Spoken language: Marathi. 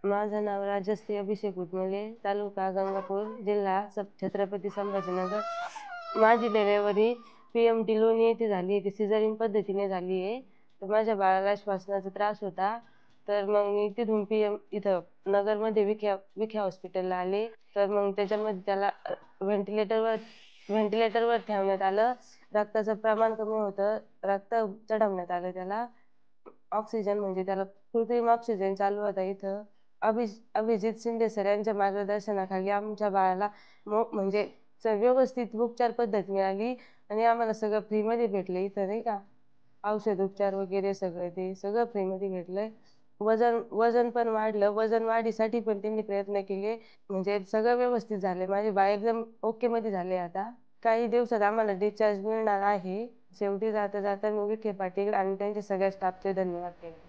माझं नाव राजश्री अभिषेक उदमले, तालुका गंगापूर, जिल्हा छत्रपती संभाजीनगर. माझी डिलेवरी PMT लोणी येथे झाली आहे. ती सिझरिन पद्धतीने झाली आहे. तर माझ्या बाळाला श्वासनाचा त्रास होता. तर मग मी तिथून इथं नगरमध्ये विखे हॉस्पिटलला आले. तर मग त्याच्यामध्ये त्याला व्हेंटिलेटरवर ठेवण्यात आलं. रक्ताचं प्रमाण कमी होतं, रक्त चढवण्यात आलं त्याला. ऑक्सिजन म्हणजे त्याला कृत्रिम ऑक्सिजन चालू होता इथं. अभिजित शिंदे सर यांच्या मार्गदर्शनाखाली आमच्या बाळाला म्हणजे व्यवस्थित उपचार पद्धत मिळाली आणि आम्हाला सगळं फ्रीमध्ये भेटलं इथं, नाही का. औषध उपचार वगैरे सगळं फ्रीमध्ये भेटलंय. वजन वजन पण वाढलं. वजन वाढीसाठी पण त्यांनी प्रयत्न केले. म्हणजे सगळं व्यवस्थित झालंय. माझे बाळ एकदम ओके मध्ये झाले आता. काही दिवसात आम्हाला डिस्चार्ज मिळणार आहे. शेवटी जाता जाता मी विखे पाटील आणि त्यांच्या सगळ्या स्टाफचे धन्यवाद केले.